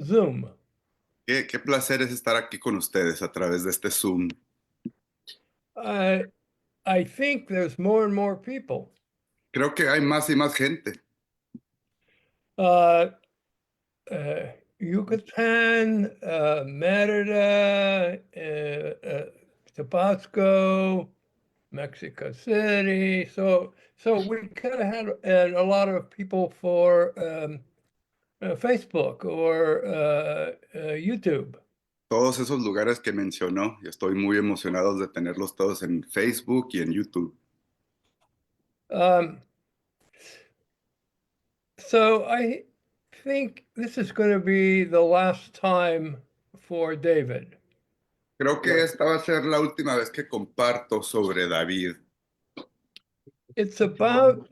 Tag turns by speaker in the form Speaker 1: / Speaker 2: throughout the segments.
Speaker 1: Zoom.
Speaker 2: Qué placer es estar aquí con ustedes a través de este Zoom.
Speaker 1: I I think there's more and more people.
Speaker 2: Creo que hay más y más gente.
Speaker 1: Uh, Yucatan, Merida, Tabasco, Mexico City. So we kind of had a lot of people for Facebook or YouTube.
Speaker 2: Todos esos lugares que mencionó, y estoy muy emocionado de tenerlos todos en Facebook y en YouTube.
Speaker 1: Um, so I think this is going to be the last time for David.
Speaker 2: Creo que esta va a ser la última vez que comparto sobre David.
Speaker 1: It's about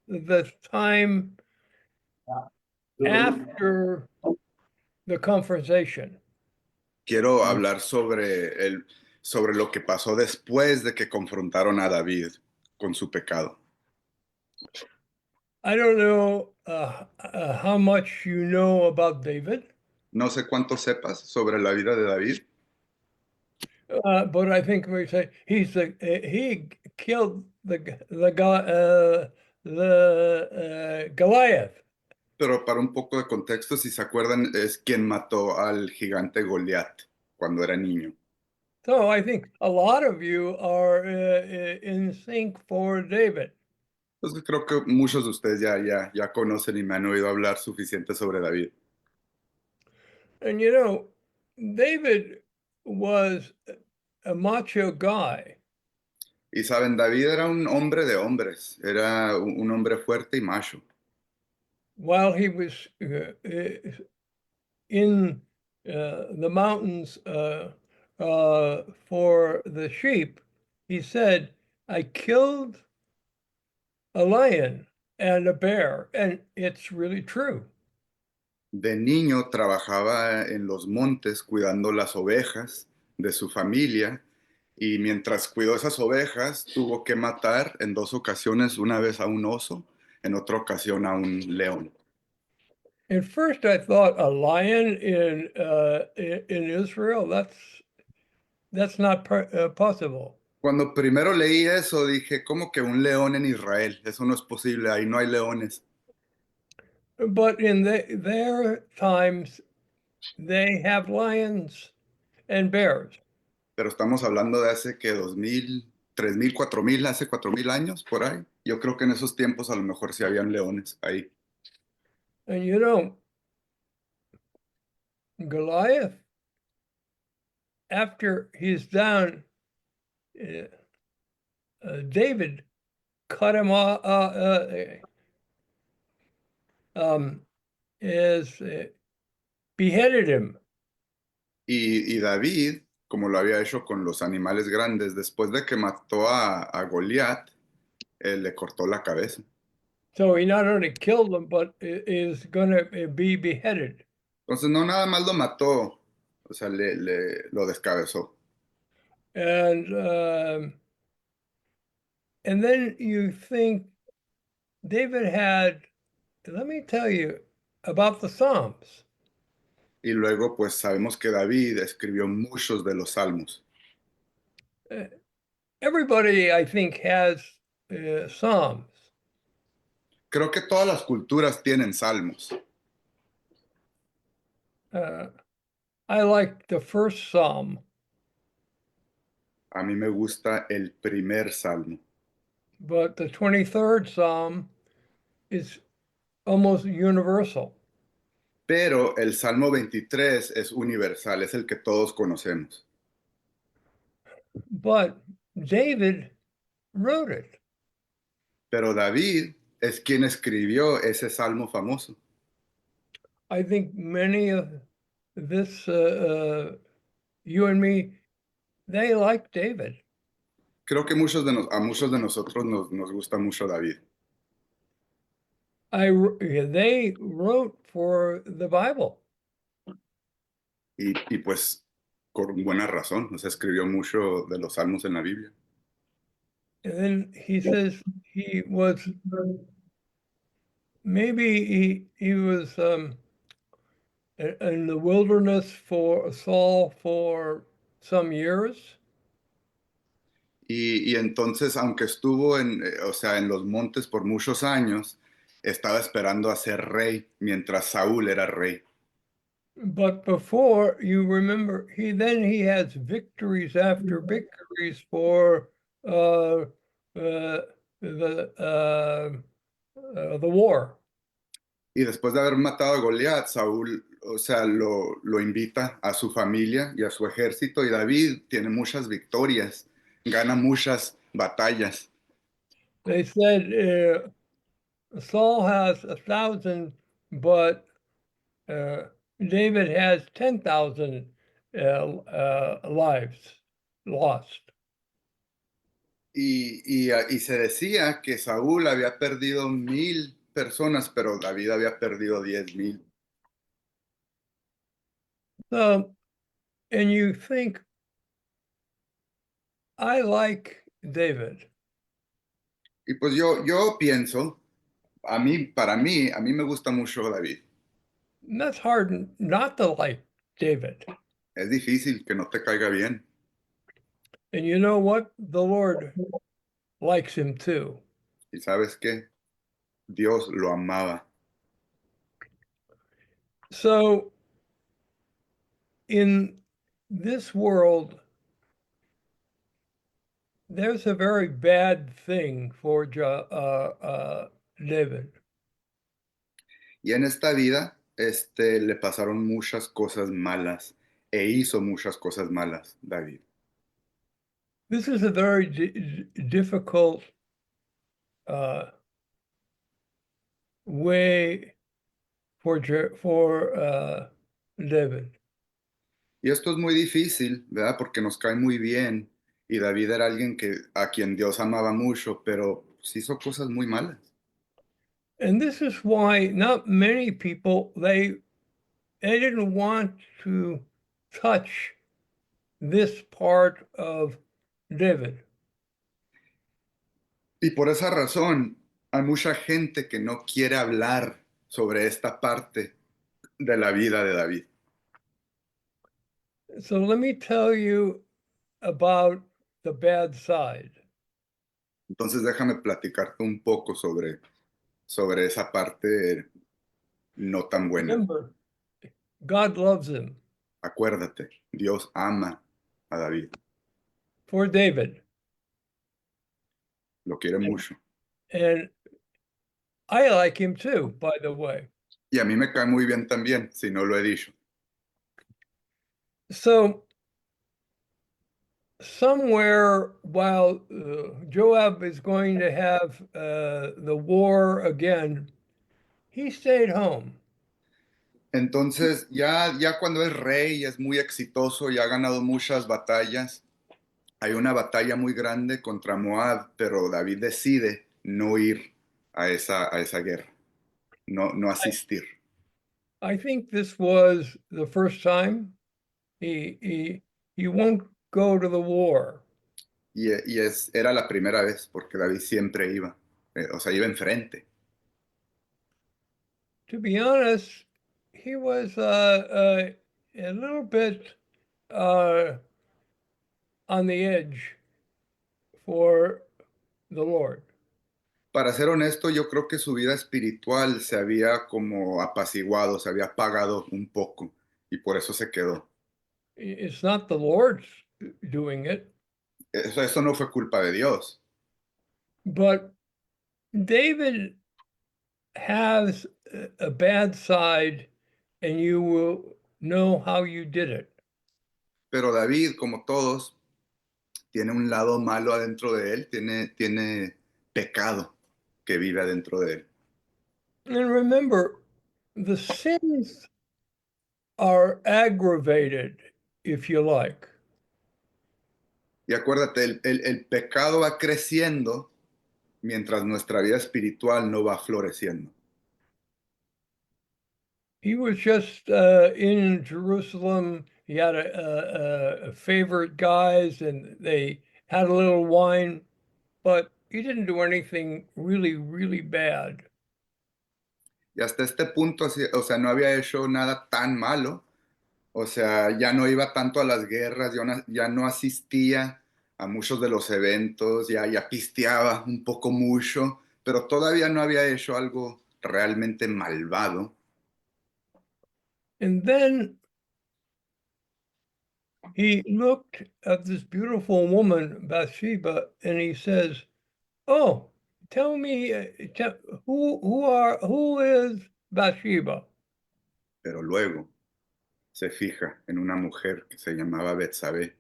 Speaker 1: the time after the confrontation.
Speaker 2: Quiero hablar sobre lo que pasó después de que confrontaron a David con su pecado.
Speaker 1: I don't know how much you know about David,
Speaker 2: No sé cuánto sepas sobre la vida de David,
Speaker 1: but I think we say he killed Goliath.
Speaker 2: pero para un poco de contexto, si se acuerdan, es quien mató al gigante Goliat cuando era niño.
Speaker 1: So I think a lot of you are in sync for David.
Speaker 2: Entonces creo que muchos de ustedes ya conocen y me han oído hablar suficiente sobre David.
Speaker 1: And you know, David was a macho guy.
Speaker 2: Y saben, David era un hombre de hombres, era un hombre fuerte y macho.
Speaker 1: While he was in the mountains for the sheep, he said, I killed a lion and a bear. And it's really true.
Speaker 2: De niño trabajaba en los montes cuidando las ovejas de su familia y mientras cuidó esas ovejas tuvo que matar en dos ocasiones, una vez a un oso, en otra ocasión a un león.
Speaker 1: At first, I thought a lion in Israel. That's not possible.
Speaker 2: Cuando primero leí eso dije, ¿cómo que un león en Israel? Eso no es posible, ahí no hay leones.
Speaker 1: But in their times, they have lions and bears.
Speaker 2: Pero estamos hablando de hace que 2000, 3000, 4000, hace 4000 años por ahí. Yo creo que en esos tiempos a lo mejor sí habían leones ahí.
Speaker 1: And you know, Goliath, after he's down, uh, David cut him off, um, is beheaded him.
Speaker 2: Y David, como lo había hecho con los animales grandes, después de que mató a Goliat, él le cortó la cabeza.
Speaker 1: So he not only killed him, but is going to be beheaded.
Speaker 2: Entonces no nada más lo mató, o sea, lo descabezó.
Speaker 1: And and then you think David had, let me tell you about the Psalms.
Speaker 2: Y luego pues sabemos que David escribió muchos de los salmos.
Speaker 1: Uh, Everybody, I think, has Psalms.
Speaker 2: Creo que todas las culturas tienen salmos.
Speaker 1: Uh, I like the first Psalm,
Speaker 2: A mí me gusta el primer salmo,
Speaker 1: but the 23rd Psalm is almost universal.
Speaker 2: pero el Salmo 23 es universal, es el que todos conocemos.
Speaker 1: But David wrote it.
Speaker 2: Pero David es quien escribió ese salmo famoso.
Speaker 1: I think many of this, you and me, they like David.
Speaker 2: Creo que a muchos de nosotros nos gusta mucho David.
Speaker 1: They wrote for the Bible.
Speaker 2: Y pues con buena razón, o sea, escribió mucho de los salmos en la Biblia.
Speaker 1: And then he says he was maybe he was in the wilderness for Saul for some years.
Speaker 2: Y entonces, aunque estuvo o sea, en los montes por muchos años, estaba esperando a ser rey mientras Saúl era rey.
Speaker 1: But before, you remember, he has victories after victories for uh, the war.
Speaker 2: Y después de haber matado a Goliat, Saúl, o sea, lo invita a su familia y a su ejército, y David tiene muchas victorias, gana muchas batallas.
Speaker 1: They said Saul has 1,000, but uh, David has 10,000 lives lost.
Speaker 2: Y se decía que Saúl había perdido 1,000 personas, pero David había perdido 10,000.
Speaker 1: So, and you think, I like David.
Speaker 2: Y pues yo pienso, a mí me gusta mucho David.
Speaker 1: And that's hard not to like David.
Speaker 2: Es difícil que no te caiga bien.
Speaker 1: And you know what? The Lord likes him too.
Speaker 2: Y sabes qué, Dios lo amaba.
Speaker 1: So, in this world, there's a very bad thing for David.
Speaker 2: Y en esta vida, le pasaron muchas cosas malas e hizo muchas cosas malas, David.
Speaker 1: This is a very difficult uh, way for David.
Speaker 2: Y esto es muy difícil, ¿verdad? Porque nos cae muy bien. Y David era alguien a quien Dios amaba mucho, pero sí hizo cosas muy malas.
Speaker 1: And this is why not many people they didn't want to touch this part of David.
Speaker 2: Y por esa razón, hay mucha gente que no quiere hablar sobre esta parte de la vida de David.
Speaker 1: So let me tell you about the bad side.
Speaker 2: Entonces déjame platicarte un poco sobre esa parte no tan buena.
Speaker 1: Remember, God loves him
Speaker 2: Acuérdate, Dios ama a David,
Speaker 1: for David.
Speaker 2: lo quiere mucho.
Speaker 1: And I like him too, by the way.
Speaker 2: Y a mí me cae muy bien también, si no lo he dicho.
Speaker 1: So somewhere while Joab is going to have the war again, he stayed home.
Speaker 2: Entonces, ya cuando es rey, es muy exitoso y ha ganado muchas batallas. Hay una batalla muy grande contra Moab, pero David decide no ir a esa guerra, no asistir.
Speaker 1: I think this was the first time he he he won't go to the war.
Speaker 2: Era la primera vez, porque David siempre iba, o sea, iba enfrente.
Speaker 1: To be honest, he was a little bit uh, on the edge for the Lord.
Speaker 2: Para ser honesto, yo creo que su vida espiritual se había como apaciguado, se había apagado un poco, y por eso se quedó.
Speaker 1: It's not the Lord's doing it,
Speaker 2: Eso no fue culpa de Dios.
Speaker 1: but David has a bad side, and you will know how you did it.
Speaker 2: Pero David, como todos, tiene un lado malo adentro de él, tiene pecado que vive adentro de él.
Speaker 1: And remember, the sins are aggravated, if you like.
Speaker 2: Y acuérdate, el pecado va creciendo mientras nuestra vida espiritual no va floreciendo.
Speaker 1: He was just in Jerusalem. He had a favorite guys, and they had a little wine, but he didn't do anything really, really bad.
Speaker 2: y hasta este punto, o sea, no había hecho nada tan malo. O sea, ya no iba tanto a las guerras, ya no asistía a muchos de los eventos, ya pisteaba un poco mucho, pero todavía no había hecho algo realmente malvado.
Speaker 1: And then he looked at this beautiful woman, Bathsheba, and he says, "Oh, tell me, who is Bathsheba?"
Speaker 2: Pero luego se fija en una mujer que se llamaba Betsabé.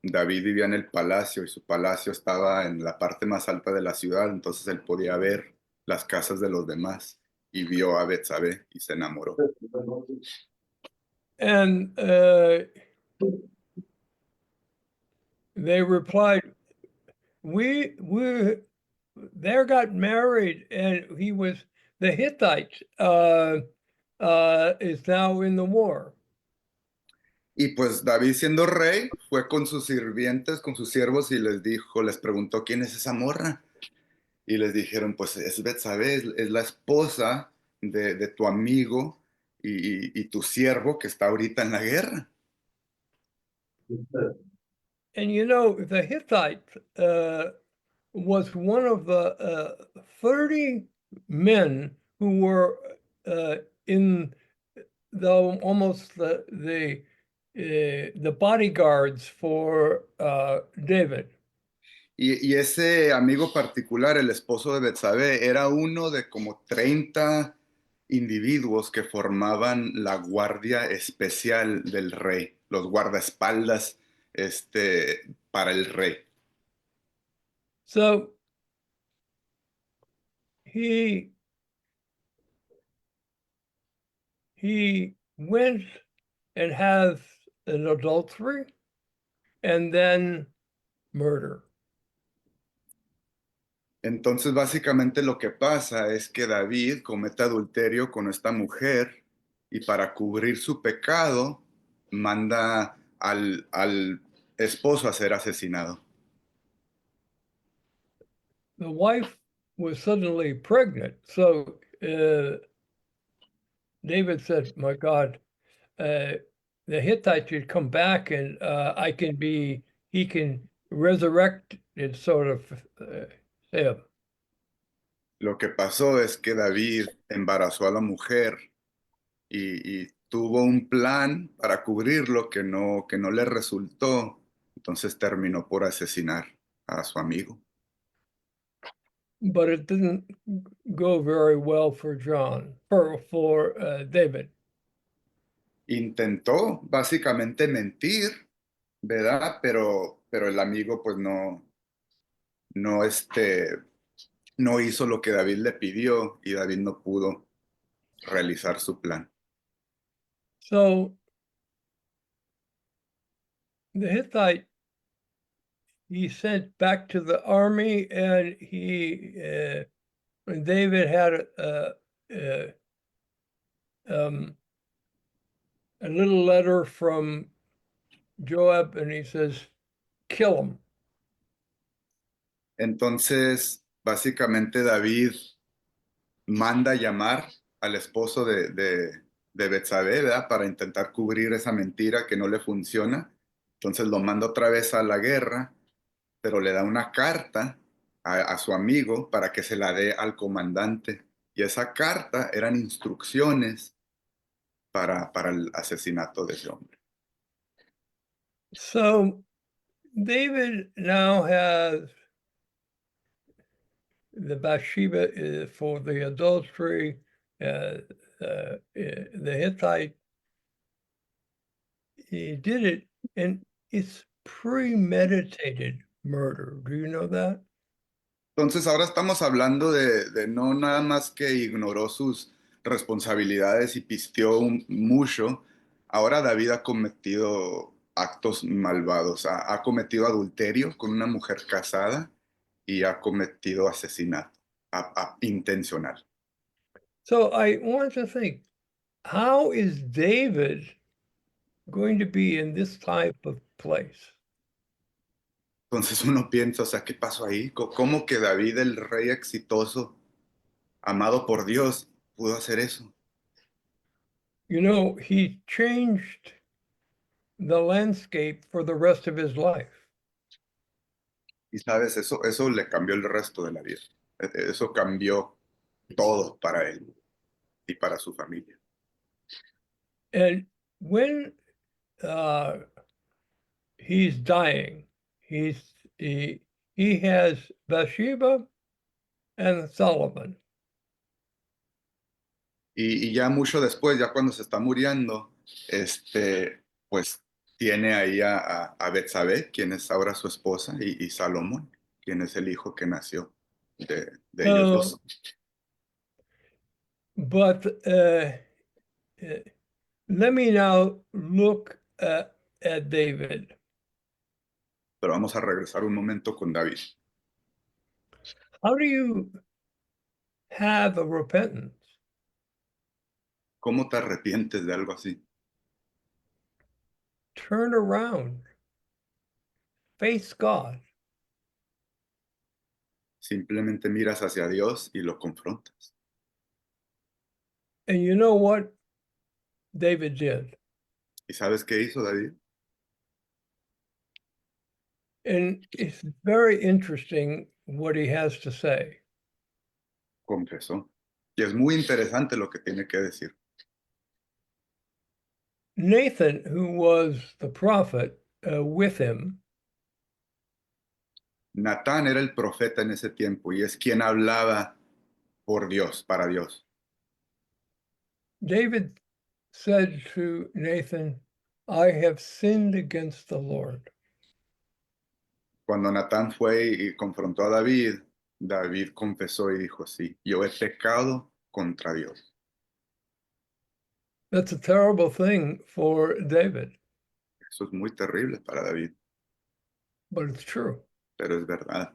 Speaker 2: David vivía en el palacio y su palacio estaba en la parte más alta de la ciudad, entonces él podía ver las casas de los demás y vio a Betsabé y se enamoró.
Speaker 1: And they replied, we there got married, and he was the Hittites is now in the war."
Speaker 2: Y pues David siendo rey fue con sus sirvientes, con sus siervos y les dijo, les preguntó, ¿quién es esa morra? Y les dijeron, pues es Betsabé, es la esposa de tu amigo y tu siervo que está ahorita en la guerra.
Speaker 1: And you know, the Hittite was one of the 30 men who were in the almost the bodyguards for David.
Speaker 2: Y ese amigo particular, el esposo de Betsabé, era uno de como 30 individuos que formaban la guardia especial del rey, los guardaespaldas para el rey.
Speaker 1: So he went and has an adultery and then murder.
Speaker 2: Entonces, básicamente lo que pasa es que David comete adulterio con esta mujer y para cubrir su pecado manda al esposo a ser asesinado.
Speaker 1: The wife was suddenly pregnant. So David said, "My God, the Hittite should come back, and he can resurrect it, sort of him."
Speaker 2: Lo que pasó es que David embarazó a la mujer y tuvo un plan para cubrirlo que no le resultó. Entonces terminó por asesinar a su amigo.
Speaker 1: But it didn't go very well for David.
Speaker 2: Intentó básicamente mentir, ¿verdad? Pero el amigo pues no, no hizo lo que David le pidió y David no pudo realizar su plan.
Speaker 1: So the Hittite, he sent back to the army, and David had um, a little letter from Joab, and he says, "Kill him."
Speaker 2: Entonces, básicamente David manda llamar al esposo de Betsabé, ¿verdad? Para intentar cubrir esa mentira que no le funciona. Entonces lo manda otra vez a la guerra, pero le da una carta a su amigo para que se la dé al comandante. Y esa carta eran instrucciones para el asesinato de ese hombre.
Speaker 1: So David now has the Bathsheba for the adultery, the Hittite. He did it, and it's premeditated murder. Do you know that?
Speaker 2: Entonces ahora estamos hablando de no nada más que ignoró sus responsabilidades y pisteó mucho. Ahora David ha cometido actos malvados, ha cometido adulterio con una mujer casada y ha cometido asesinato intencional.
Speaker 1: So I want to think, how is David going to be in this type of place?
Speaker 2: Entonces uno piensa, o sea, ¿qué pasó ahí? ¿Cómo que David, el rey exitoso, amado por Dios, pudo hacer eso?
Speaker 1: You know, he changed the landscape for the rest of his life.
Speaker 2: Y sabes, eso le cambió el resto de la vida. Eso cambió todo para él y para su familia.
Speaker 1: And when uh, he's dying, he's he has Bathsheba and Solomon.
Speaker 2: Y ya mucho después, ya cuando se está muriendo, pues tiene ahí a Betsabé, quien es ahora su esposa, y Salomón, quien es el hijo que nació de ellos
Speaker 1: Uh,
Speaker 2: dos.
Speaker 1: but uh, let me now look at David.
Speaker 2: Pero vamos a regresar un momento con David.
Speaker 1: How do you have a repentance?
Speaker 2: ¿Cómo te arrepientes de algo así?
Speaker 1: Turn around, face God.
Speaker 2: Simplemente miras hacia Dios y lo confrontas.
Speaker 1: And you know what David did?
Speaker 2: ¿Y sabes qué hizo David?
Speaker 1: And it's very interesting what he has to say.
Speaker 2: Confesó. Y es muy interesante lo que tiene que decir.
Speaker 1: Nathan, who was the prophet with him,
Speaker 2: Natán era el profeta en ese tiempo y es quien hablaba por Dios, para Dios.
Speaker 1: David said to Nathan, I have sinned against the Lord.
Speaker 2: Cuando Natán fue y confrontó a David, David confesó y dijo, sí, yo he pecado contra Dios.
Speaker 1: That's a terrible thing for David,
Speaker 2: Eso es muy terrible para David,
Speaker 1: but it's true.
Speaker 2: pero es verdad.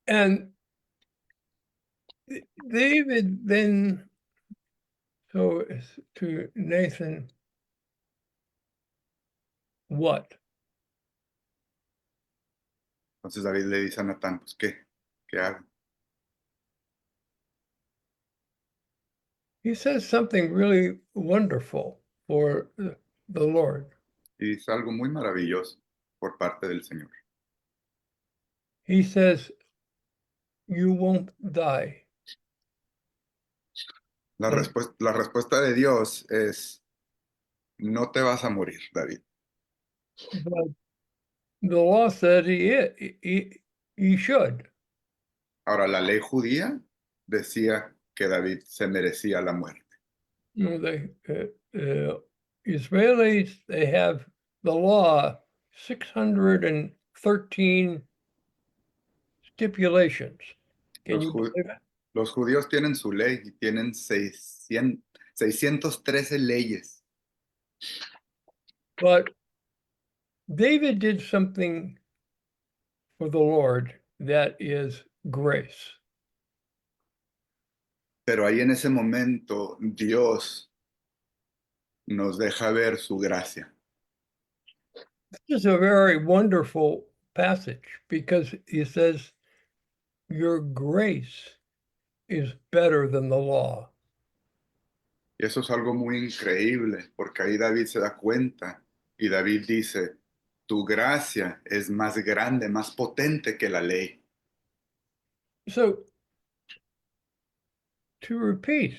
Speaker 1: And David then, so to Nathan, what?
Speaker 2: Entonces David le dice a Natán, pues ¿qué? ¿Qué hago?
Speaker 1: He says something really wonderful for the Lord.
Speaker 2: Y dice algo muy maravilloso por parte del Señor.
Speaker 1: He says, you won't die. And,
Speaker 2: La respuesta de Dios es, no te vas a morir, David.
Speaker 1: but the law said he should.
Speaker 2: Ahora, la ley judía decía que David se merecía la muerte.
Speaker 1: You know, Israelis, they have the law 613 stipulations. Can
Speaker 2: Los,
Speaker 1: you
Speaker 2: ju-
Speaker 1: believe it?
Speaker 2: los judíos tienen su ley y tienen 613 leyes.
Speaker 1: But David did something for the Lord that is grace.
Speaker 2: Pero ahí en ese momento Dios nos deja ver su gracia.
Speaker 1: This is a very wonderful passage because he says, your grace is better than the law.
Speaker 2: Y eso es algo muy increíble, porque ahí David se da cuenta y David dice, tu gracia es más grande, más potente que la ley.
Speaker 1: So, to repeat,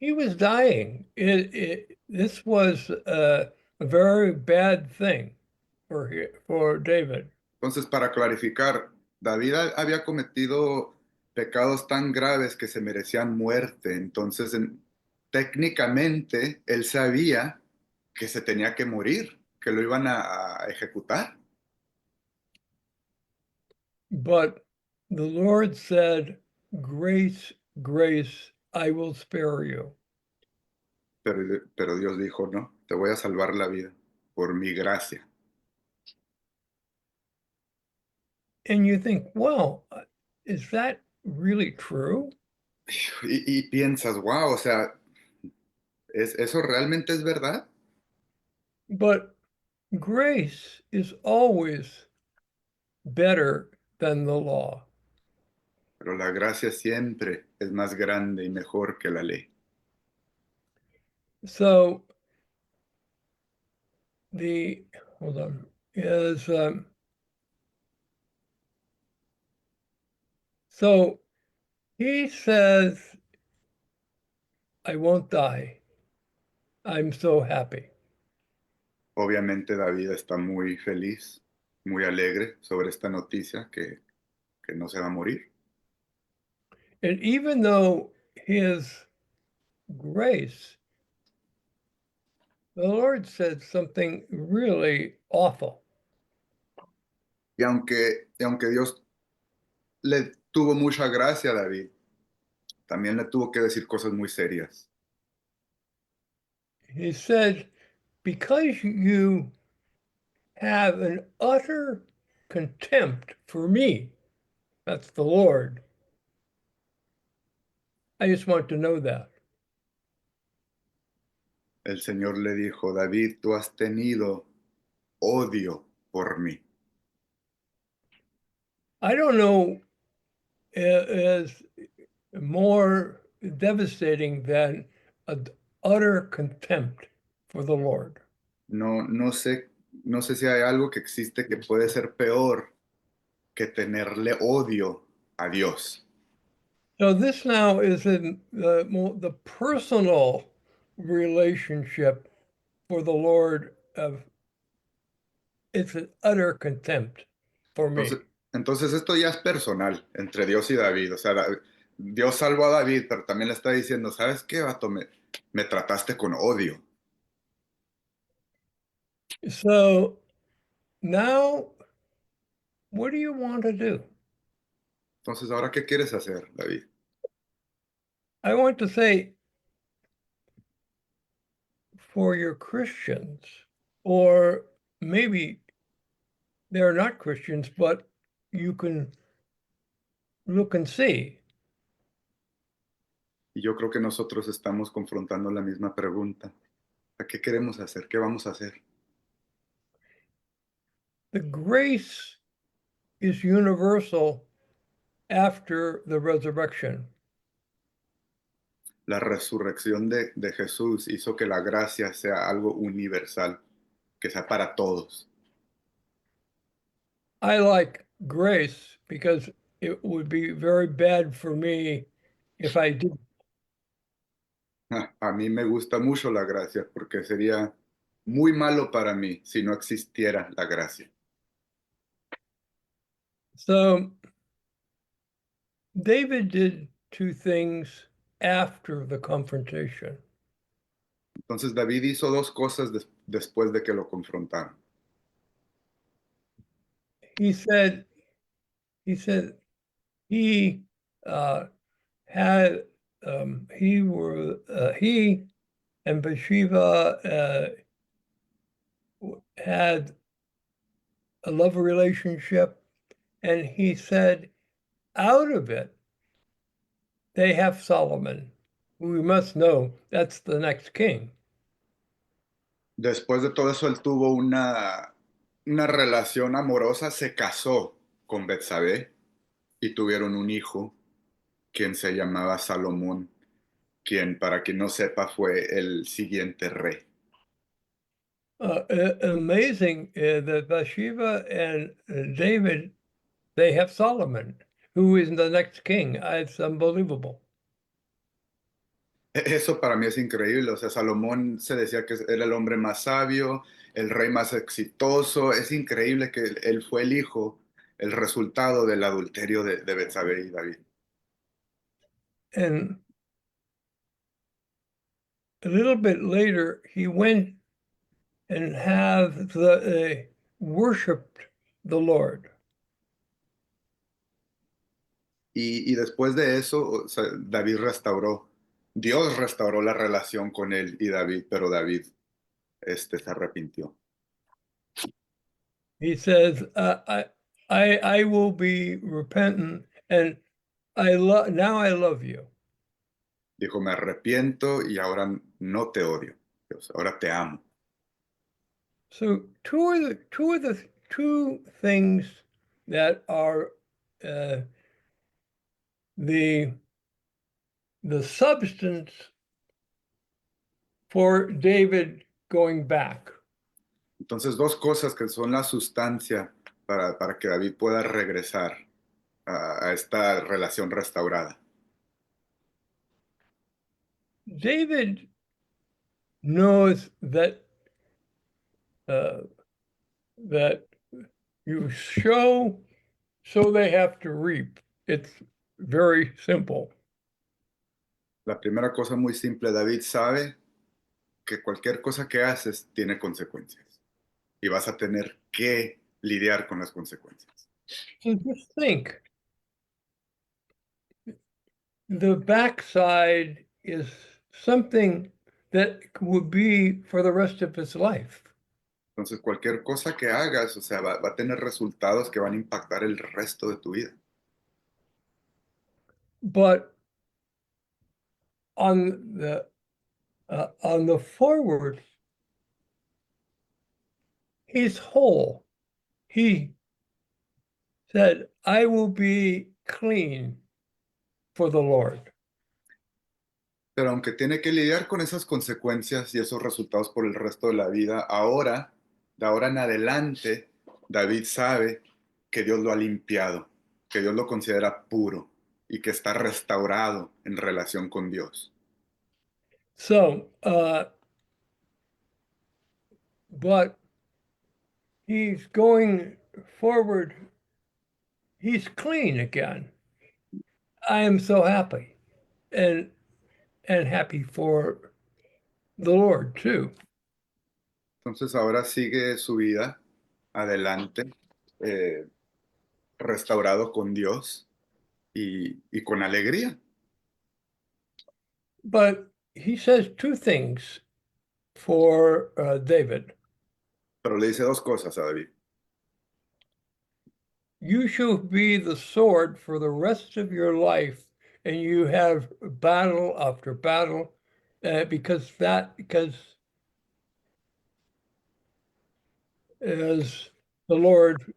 Speaker 1: he was dying. This was a very bad thing for David.
Speaker 2: Entonces, para clarificar, David había cometido pecados tan graves que se merecían muerte. Entonces, técnicamente, él sabía que se tenía que morir, que lo iban a ejecutar.
Speaker 1: But the Lord said, grace, grace, I will spare you.
Speaker 2: Pero Dios dijo, no, te voy a salvar la vida por mi gracia.
Speaker 1: And you think, well, is that really true?
Speaker 2: Y piensas, wow, o sea, ¿eso realmente es verdad?
Speaker 1: But grace is always better than the law.
Speaker 2: pero la gracia siempre es más grande y mejor que la ley.
Speaker 1: So the hold on is so he says, "I won't die. I'm so happy."
Speaker 2: Obviamente David está muy feliz, muy alegre sobre esta noticia que no se va a morir.
Speaker 1: And even though his grace, the Lord said something really awful.
Speaker 2: Y aunque Dios le tuvo mucha gracia a David, también le tuvo que decir cosas muy serias.
Speaker 1: He said, "Because you have an utter contempt for me," that's the Lord. I just want to know that.
Speaker 2: El Señor le dijo, David, tú has tenido odio por mí.
Speaker 1: I don't know is more devastating than an utter contempt for the Lord.
Speaker 2: No sé si hay algo que existe que puede ser peor que tenerle odio a Dios.
Speaker 1: So this now is in the personal relationship for the Lord of it's an utter contempt for
Speaker 2: Entonces,
Speaker 1: me.
Speaker 2: entonces esto ya es personal entre Dios y David. O sea, Dios salvó a David, pero también le está diciendo, ¿sabes qué, vato? Me trataste con odio.
Speaker 1: So now what do you want to do?
Speaker 2: Entonces, ¿ahora qué quieres hacer, David?
Speaker 1: I want to say for your Christians, or maybe they're not Christians, but you can look and see.
Speaker 2: Y yo creo que nosotros estamos confrontando la misma pregunta. ¿A qué queremos hacer? ¿Qué vamos a hacer?
Speaker 1: The grace is universal after the resurrection.
Speaker 2: La resurrección de Jesús hizo que la gracia sea algo universal, que sea para todos.
Speaker 1: I like grace because it would be very bad for me if I did.
Speaker 2: A mí me gusta mucho la gracia porque sería muy malo para mí si no existiera la gracia.
Speaker 1: So David did two things after the confrontation.
Speaker 2: Entonces David hizo dos cosas después de que lo confrontaron.
Speaker 1: He said, he said he uh, had he and Bathsheba had a love relationship, and he said, out of it, they have Solomon. We must know that's the next king.
Speaker 2: Después de todo eso, él tuvo una relación amorosa, se casó con Betsabé y tuvieron un hijo, quien se llamaba Salomón, quien, para quien no sepa, fue el siguiente rey.
Speaker 1: Amazing that Bathsheba and David, they have Solomon, who is the next king. It's unbelievable.
Speaker 2: Eso para mí es increíble, o sea, Salomón se decía que era el hombre más sabio, el rey más exitoso, es increíble que él fue el hijo, el resultado del adulterio de Betsabé y David.
Speaker 1: And a little bit later, he went and have worshipped the Lord.
Speaker 2: Y después de eso, o sea, Dios restauró la relación con él y David, pero David se arrepintió.
Speaker 1: He says, I will be repentant, and now I love you."
Speaker 2: Dijo, me arrepiento y ahora no te odio, Dios, ahora te amo.
Speaker 1: So two things that are uh, the substance for David going back.
Speaker 2: Entonces, dos cosas que son la sustancia para que David pueda regresar a esta relación restaurada.
Speaker 1: David knows that that you sow, so they have to reap. It's very simple.
Speaker 2: La primera cosa muy simple, David sabe que cualquier cosa que haces tiene consecuencias y vas a tener que lidiar con las consecuencias.
Speaker 1: So just think, the backside is something that would be for the rest of his life.
Speaker 2: Entonces, cualquier cosa que hagas, o sea, va a tener resultados que van a impactar el resto de tu vida.
Speaker 1: But on the forward, he's whole. He said, I will be clean for the Lord.
Speaker 2: Pero aunque tiene que lidiar con esas consecuencias y esos resultados por el resto de la vida, ahora, de ahora en adelante, David sabe que Dios lo ha limpiado, que Dios lo considera puro y que está restaurado en relación con Dios.
Speaker 1: So, but he's going forward. He's clean again. I am so happy and happy for the Lord too.
Speaker 2: Entonces ahora sigue su vida adelante, eh, restaurado con Dios y con alegría.
Speaker 1: But he says two things for David.
Speaker 2: Pero le dice dos cosas a David.
Speaker 1: You shall be the sword for the rest of your life, and you have battle after battle, because is the Lord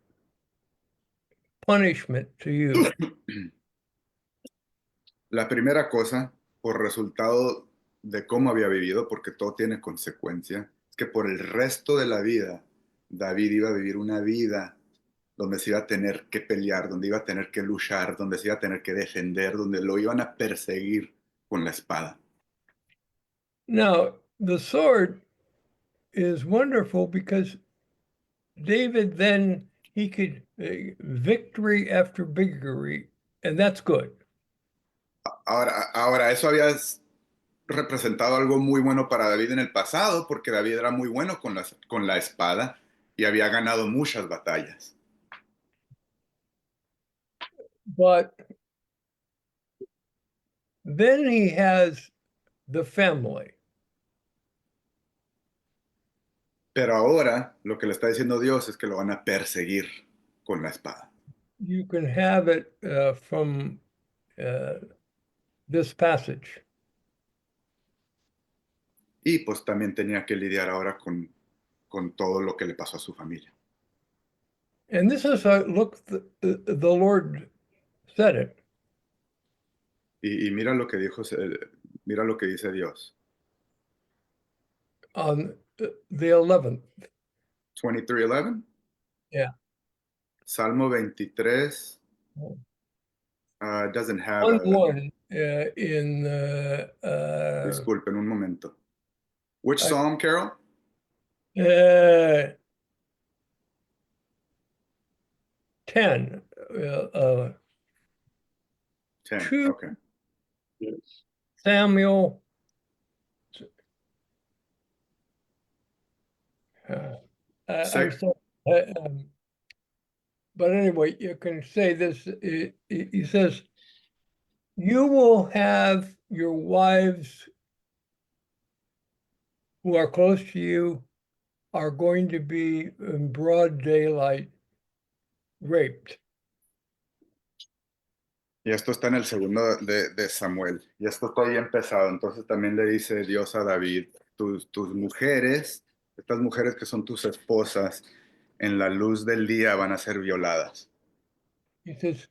Speaker 1: punishment to you.
Speaker 2: La primera cosa, por resultado de cómo había vivido, porque todo tiene consecuencia, es que por el resto de la vida, David iba a vivir una vida donde se iba a tener que pelear, donde iba a tener que luchar, donde se iba a tener que defender, donde lo iban a perseguir con la espada.
Speaker 1: Now, the sword is wonderful because David then he could victory after victory, and that's good.
Speaker 2: Ahora, eso había representado algo muy bueno para David en el pasado, porque David era muy bueno con la espada y había ganado muchas batallas.
Speaker 1: But then he has the family.
Speaker 2: Pero ahora lo que le está diciendo Dios es que lo van a perseguir con la espada.
Speaker 1: You can have it from this passage.
Speaker 2: Y pues también tenía que lidiar ahora con todo lo que le pasó a su familia.
Speaker 1: And this is look, the Lord said it.
Speaker 2: Y mira lo que dijo, mira lo que dice Dios.
Speaker 1: On the 11th.
Speaker 2: 23:11.
Speaker 1: Yeah.
Speaker 2: Salmo 23 doesn't have
Speaker 1: 1-1 in
Speaker 2: disculpen un momento. Which
Speaker 1: I-
Speaker 2: Psalm, Carol?
Speaker 1: 10.
Speaker 2: 10.
Speaker 1: 2
Speaker 2: Okay.
Speaker 1: Samuel. I'm
Speaker 2: Sec-
Speaker 1: sorry. But anyway, you can say this. He says, you will have your wives who are close to you are going to be in broad daylight raped.
Speaker 2: Y esto está en el segundo de Samuel. Y esto está ahí empezado. Entonces también le dice Dios a David, tus mujeres, estas mujeres que son tus esposas, en la luz del día van a ser violadas.
Speaker 1: He says,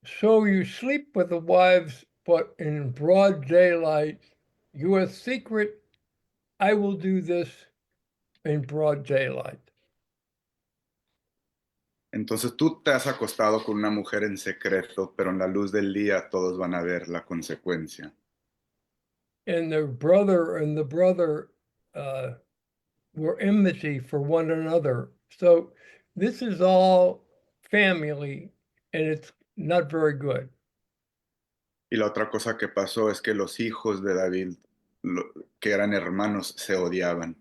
Speaker 1: So you sleep with the wives, but in broad daylight, your secret, I will do this in broad daylight.
Speaker 2: Entonces tú te has acostado con una mujer en secreto, pero en la luz del día todos van a ver la consecuencia.
Speaker 1: And the brother uh, were enmity for one another. So this is all family, and it's not very good.
Speaker 2: Y la otra cosa que pasó es que los hijos de David, que eran hermanos, se odiaban.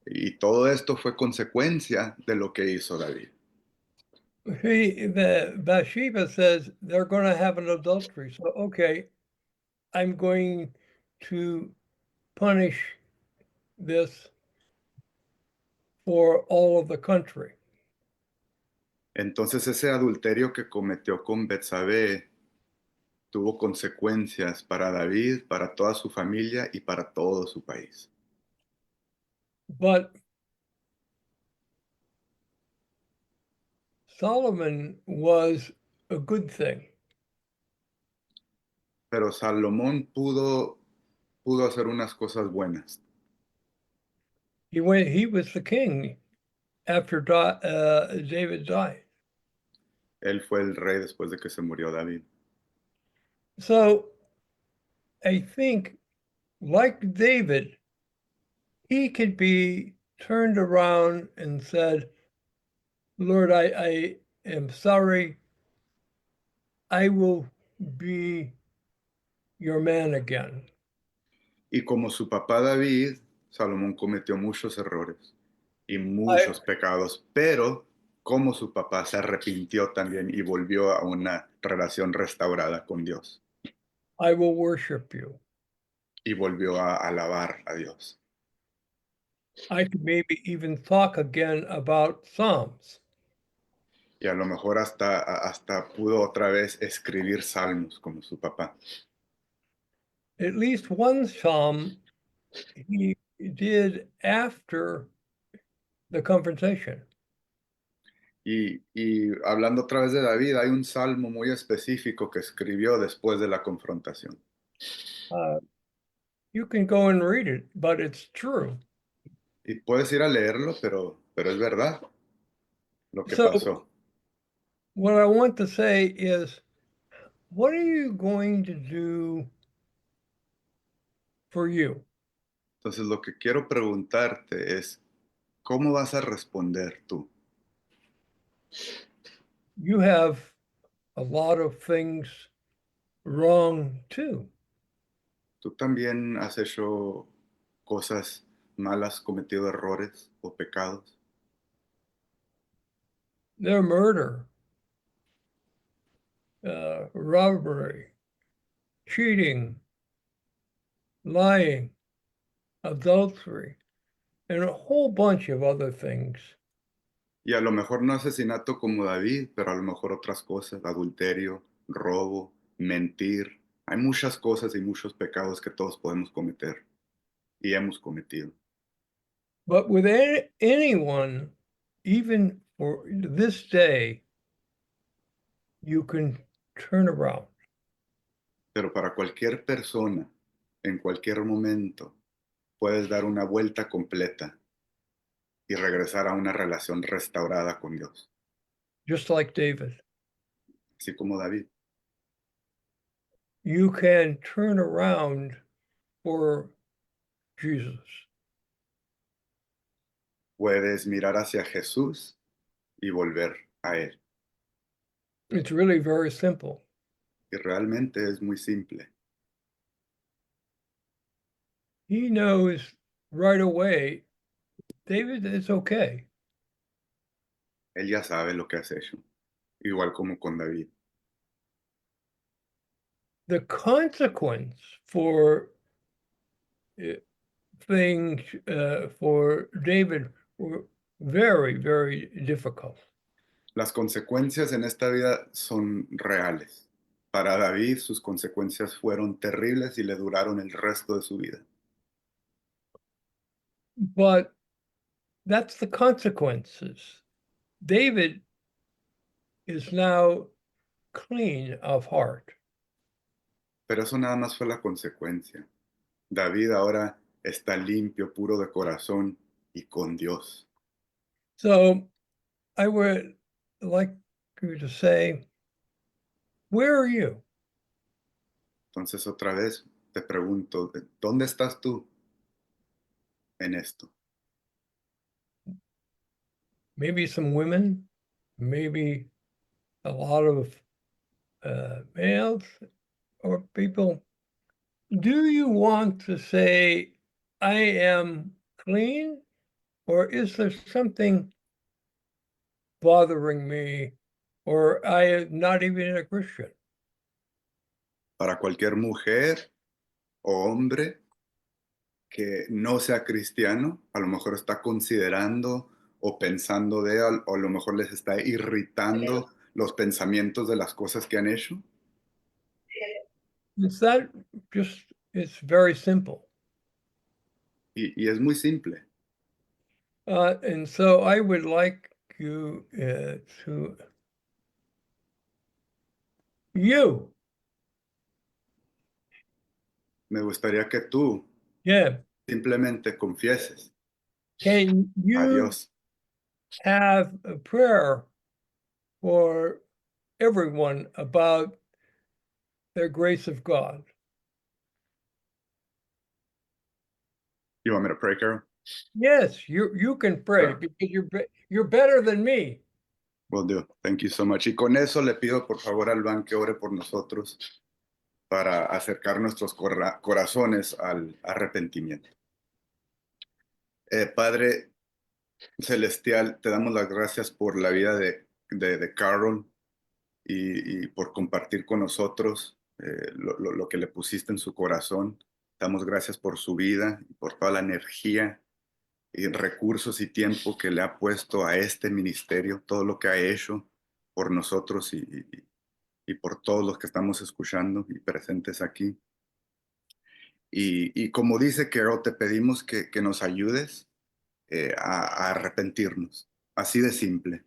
Speaker 2: Y todo esto fue consecuencia de lo que hizo David.
Speaker 1: The Bathsheba says they're going to have an adultery. So, okay, I'm going to punish this for all of the country.
Speaker 2: Entonces ese adulterio que cometió con Betsabé tuvo consecuencias para David, para toda su familia y para todo su país.
Speaker 1: But Solomon was a good thing.
Speaker 2: Pero Salomón pudo hacer unas cosas buenas.
Speaker 1: He was the king after David died.
Speaker 2: Él fue el rey después de que se murió David.
Speaker 1: So I think, like David, he could be turned around and said, Lord, I am sorry. I will be your man again.
Speaker 2: Y como su papá David, Salomón cometió muchos errores y
Speaker 1: I,
Speaker 2: muchos pecados, pero como su papá se arrepintió también y volvió a una relación restaurada con Dios
Speaker 1: I will worship you.
Speaker 2: y volvió a alabar a Dios.
Speaker 1: I could maybe even talk again about Psalms.
Speaker 2: Y a lo mejor hasta pudo otra vez escribir salmos como su papá.
Speaker 1: At least one Psalm he did after the confrontation.
Speaker 2: Y hablando otra vez de David, hay un salmo muy específico que escribió después de la confrontación.
Speaker 1: Uh, you can go and read it, but it's true.
Speaker 2: Y puedes ir a leerlo, pero es verdad lo que
Speaker 1: So,
Speaker 2: pasó.
Speaker 1: what I want to say is, what are you going to do for you?
Speaker 2: Entonces lo que quiero preguntarte es, ¿cómo vas a responder tú?
Speaker 1: You have a lot of things wrong too.
Speaker 2: ¿Tú también has hecho cosas malas, cometido errores o pecados?
Speaker 1: Their murder, robbery, cheating, lying, adultery, and a whole bunch of other things.
Speaker 2: Y a lo mejor no asesinato como David, pero a lo mejor otras cosas, adulterio, robo, mentir. Hay muchas cosas y muchos pecados que todos podemos cometer y hemos cometido.
Speaker 1: But with anyone, even for this day, you can turn around.
Speaker 2: Pero para cualquier persona, en cualquier momento, puedes dar una vuelta completa y regresar a una relación restaurada con Dios,
Speaker 1: Just like David.
Speaker 2: así como David.
Speaker 1: You can turn around for Jesus.
Speaker 2: Puedes mirar hacia Jesús y volver a Él.
Speaker 1: It's really very simple.
Speaker 2: Y realmente es muy simple.
Speaker 1: He knows right away, David, it's okay.
Speaker 2: Él ya sabe lo que has hecho, igual como con David.
Speaker 1: The consequence for things for David were very, very difficult.
Speaker 2: Las consecuencias en esta vida son reales. Para David sus consecuencias fueron terribles y le duraron el resto de su vida.
Speaker 1: But that's the consequences. David is now clean of heart.
Speaker 2: Pero eso nada más fue la consecuencia. David ahora está limpio, puro de corazón y con Dios.
Speaker 1: So I would like you to say, where are you?
Speaker 2: Entonces otra vez te pregunto, ¿dónde estás tú en esto?
Speaker 1: Maybe some women, maybe a lot of males or people. Do you want to say, I am clean, or is there something bothering me, or I am not even a Christian?
Speaker 2: Para cualquier mujer o hombre que no sea cristiano, a lo mejor está considerando o pensando o a lo mejor les está irritando los pensamientos de las cosas que han hecho.
Speaker 1: Is that just, it's very simple.
Speaker 2: Y es muy simple.
Speaker 1: And so I would like you to, you,
Speaker 2: Me gustaría que tú
Speaker 1: yeah,
Speaker 2: simplemente confieses
Speaker 1: can
Speaker 2: a
Speaker 1: you
Speaker 2: Dios.
Speaker 1: have a prayer for everyone about the grace of God?
Speaker 2: You want me to pray, Carol?
Speaker 1: Yes, you can pray
Speaker 2: Sure.
Speaker 1: because you're better than me.
Speaker 2: Will do. Thank you so much. Y con eso le pido por favor al Ban que ore por nosotros para acercar nuestros corazones al arrepentimiento. Padre Celestial, te damos las gracias por la vida de Carol y por compartir con nosotros lo que le pusiste en su corazón. Damos gracias por su vida y por toda la energía y recursos y tiempo que le ha puesto a este ministerio, todo lo que ha hecho por nosotros y por todos los que estamos escuchando y presentes aquí. Y como dice Carol, te pedimos que nos ayudes a arrepentirnos, así de simple.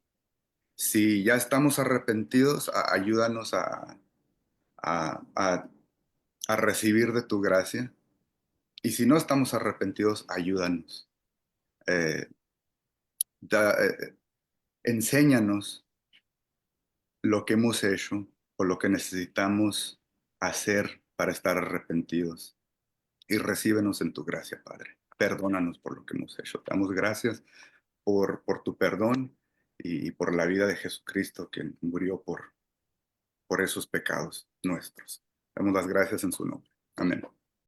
Speaker 2: Si ya estamos arrepentidos, ayúdanos a, a- a recibir de tu gracia. Y si no estamos arrepentidos, ayúdanos. Eh, da- eh, enséñanos lo que hemos hecho o lo que necesitamos hacer para estar arrepentidos. Y recíbenos en tu gracia, Padre. Perdónanos por lo que hemos hecho. Te damos gracias por tu perdón y por la vida de Jesucristo que murió por esos pecados nuestros. Damos las gracias en su nombre. Amén.